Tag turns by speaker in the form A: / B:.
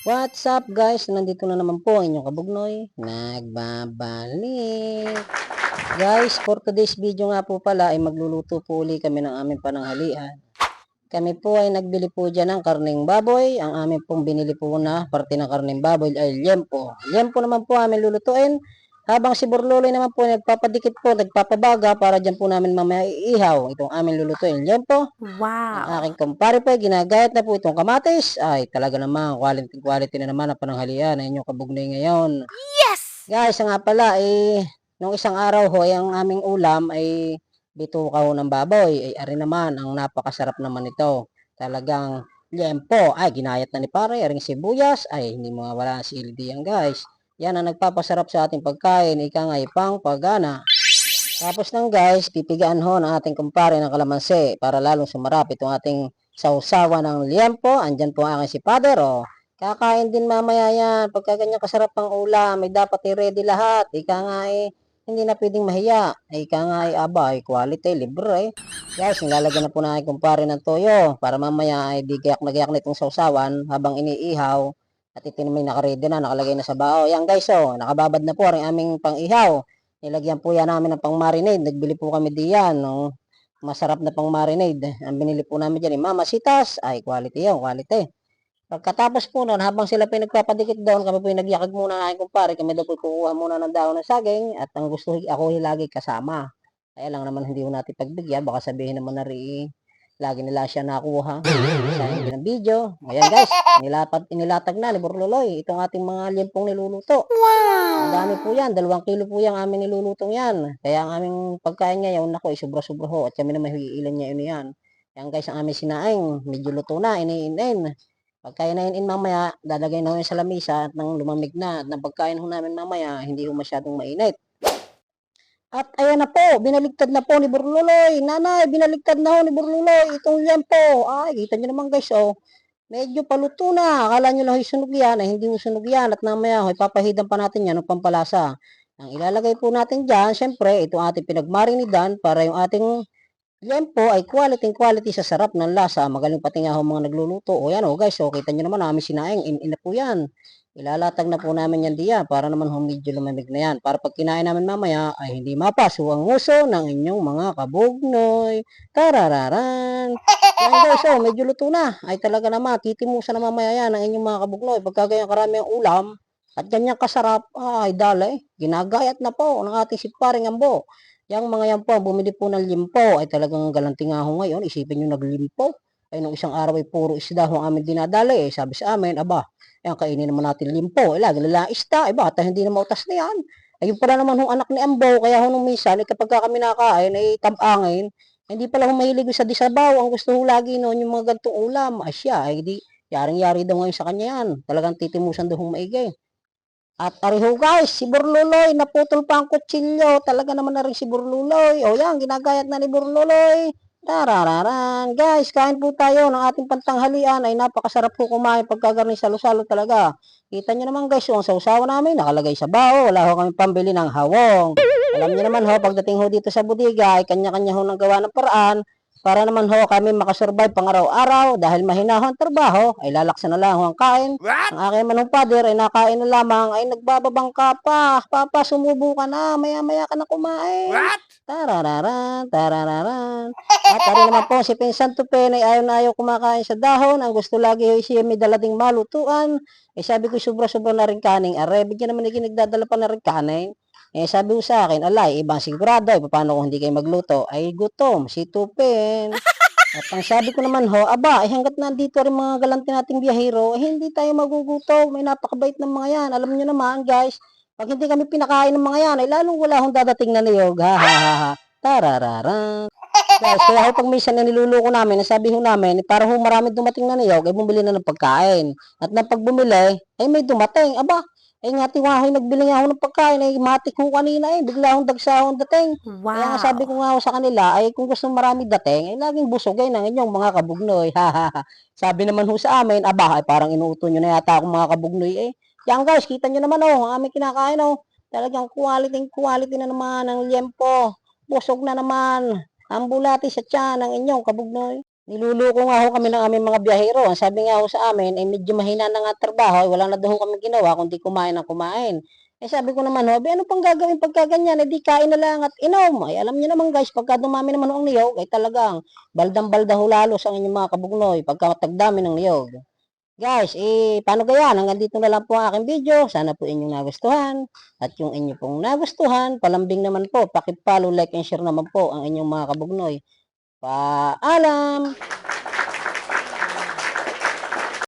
A: What's up guys? Nandito na naman po ang inyong kabugnoy. Nagbabalik. Guys, for today's video nga po pala ay magluluto po uli kami ng aming pananghalian. Kami po ay nagbili po dyan ng karning baboy. Ang aming pong binili po na parte ng karning baboy ay liempo. Liempo naman po aming lulutuin. Habang si Burluloy naman po nagpapadikit po, nagpapabaga para dyan po namin mamaya iihaw. Itong aming lulutuin liempo. Ang
B: Wow!
A: aking kumpare po ay ginagayat na po itong kamatis. Ay talaga naman, quality na naman ang pananghalian na inyong kabugnoy ngayon.
B: Yes!
A: Guys, nga pala nung isang araw ho, ay ang aming ulam ay bituka ho ng baboy. Ay ari naman, ang napakasarap naman ito. Talagang liempo. Ay, ginayat na ni pare, aring sibuyas. Ay, hindi mawawala si LD yan guys. Yan ang nagpapasarap sa ating pagkain. Ika nga ipang pagana. Tapos nang guys, pipigaan ho ng ating kumpare ng kalamansi para lalong sumarap itong ating sausawa ng liempo. Andyan po ang aking si Father. Oh. Kakain din mamaya yan. Pagka ganyan kasarap ang ulam, may dapat i-ready lahat. Ika nga hindi na pwedeng mahiya. Ika nga aba, quality, libre. Guys, nilalagyan na po na aking kumpare ng toyo para mamaya ay di gayak na gayak na itong sausawan habang iniihaw. At ito may nakaredy na, nakalagay na sa bao. Yan guys, oh, nakababad na po ang aming pang-ihaw. Nilagyan po yan namin ng pang-marinade. Nagbili po kami diyan. No? Masarap na pang-marinade. Ang binili po namin dyan, Mama Sitas. Ay, quality yun, quality. Pagkatapos po noon, habang sila pinagpapadikit doon, kami po nagyakag muna ng aking kumpare. Kami daw po kukuha muna ng dahon ng saging. At ang gusto ako lagi kasama. Kaya lang naman hindi ko natin pagbigyan. Baka sabihin naman na rin, lagi nila siya nakuha. Sayang din ang video. Ayan guys, inilatag na ni Burluloy itong ating mga liempong niluluto. Madami
B: Wow!
A: po yan, 2 kilo po yung aming nilulutong yan. Kaya ang aming pagkain ngayon, ako, sobra-sobra ho. At kami naman hiilan niya yun yan. Yan guys, ang aming sinaing, medyo luto na, iniin-in. Pagka inain-in mamaya, dadagay na ho yun sa lamisa at nang lumamig na. At nang pagkain ho namin mamaya, hindi ho masyadong mainit. At ayan na po, binaligtad na po ni Burluloy. Nanay, binaligtad na ho ni Burluloy itong liempo. Ay, kita nyo naman guys, oh. Medyo paluto na. Akala nyo lang sunog yan, ay hindi sunog yan. At namaya, ipapahidan pa natin yan ng pampalasa. Ang ilalagay po natin dyan, syempre, itong ating pinagmarinidan para yung ating liempo ay quality sa sarap ng lasa. Magaling pati nga ho mga nagluluto. O yan, o guys, o kita nyo naman, namin sinaing, in na po yan. Ilalatag na po namin yan diyan para naman medyo lumamig na yan. Para pag kinain namin mamaya ay hindi mapaso ang nguso ng inyong mga kabugnoy. Tarararan. Yan guys, oh, medyo luto na. Ay talaga naman, titimusan na mamaya yan ng inyong mga kabugnoy. Pagka ganyan karami ang ulam at ganyan kasarap, ay dali. Ginagayat na po ng ating si Paring Ambo. Yang mga yan po, bumili po ng limpo ay talagang galanti nga ho ngayon. Isipin nyo naglimpo. Ay nung isang araw ay puro isda ho ang aming dinadali. Sabi sa amin, aba, ayan, kainin naman natin limpo. Lagi nila isda. Bata, hindi na mautas na yan. Ayun pala naman hong anak ni Ambo. Kaya ho nung minsan, kapag kami nakain, ay tabangin. Hindi pala humahilig sa disabaw. Ang gusto ho lagi noon, yung mga gantong ulam. Asya, ay di, yaring-yari daw ngayon sa kanya yan. Talagang titimusan daw maigi. At ariho guys, si Burluloy, naputol pa ang kutsilyo. Talaga naman na rin si Burluloy. O yan, ginagayat na ni Burluloy. Tarararan. Guys, kain po tayo ng ating pantanghalian. Ay napakasarap po kumain pagkagarni salo-salo talaga. Kita nyo naman guys, yung sausawa namin nakalagay sa bao. Wala ho kami pambili ng hawong. Alam nyo naman ho, pagdating ho dito sa bodega, ay kanya-kanya ho nang gawa ng paraan. Para naman ho kami makasurvive pang araw-araw dahil mahina ho ang trabaho, ay lalaksan na lang ho ang kain. Ang aking manong father ay nakain na lamang, ay nagbababang ka pa. Papa, sumubo ka na, maya-maya ka na kumain.
B: What?
A: Tarararan, tarararan. At ari naman po si Pinsan Tupen ay ayaw na ayaw kumakain sa dahon. Ang gusto lagi ay siya may dalading malutuan. Eh sabi ko sobra-sobra na rin kaning. Are, bigyan naman nagdadala pa na rin kanin. Eh sabi ko sa akin, alay, ibang sigurado, paano kung hindi kayo magluto? Ay gutom, si Tupen. At ang sabi ko naman ho, aba, hanggat nandito rin mga galante nating biyahero, hindi tayo magugutom. May napakabait ng mga yan. Alam niyo naman guys, pag hindi kami pinakain ng mga yan, ay lalong wala akong dadating na niyog. Ha ha ha ha. Tarararan. Guys, kaya ho pag minsan na niluluko namin, sabi ho namin, para ho marami dumating na niyog, ay bumili na ng pagkain. At nang pagbumili, ay may dumating. Aba, ay nga tiwahay nagbili nga ako ng pagkain, ay matik ko kanina bigla akong dagsa akong dating. Kaya nga sabi
B: Wow!
A: ko nga ako sa kanila, ay kung gusto marami dating, ay laging busogay ng inyong mga kabugnoy. Ha ha ha. Sabi naman ho sa amin, aba, ay parang inuuto nyo na yata akong mga kabugnoy Yan guys, kita nyo naman ang aming kinakain Talagang quality na naman ng liempo. Busog na naman. Ang bulati sa tiyan ng inyong kabugnoy. Niluluko nga ho kami ng aming mga biyahero. Ang sabi nga ho sa amin, ay medyo mahina na nga trabaho, ay wala na daw ho kami ginawa kundi kumain ng kumain. Eh sabi ko naman ho, ano pang gagawin pagka ganyan? Eh di kain na lang at inom. Ay alam niyo naman guys, pagka dumami naman ho ang niyog, ay talagang baldang-balda ho lalo sa inyong mga kabugnoy pagka tagdami ng niyog. Guys, paano gaya? Hanggang dito na lang po ang aking video. Sana po inyong nagustuhan. At yung inyo pong nagustuhan, palambing naman po, paki-follow, like, and share naman po ang inyong mga kabugnoy. Paalam!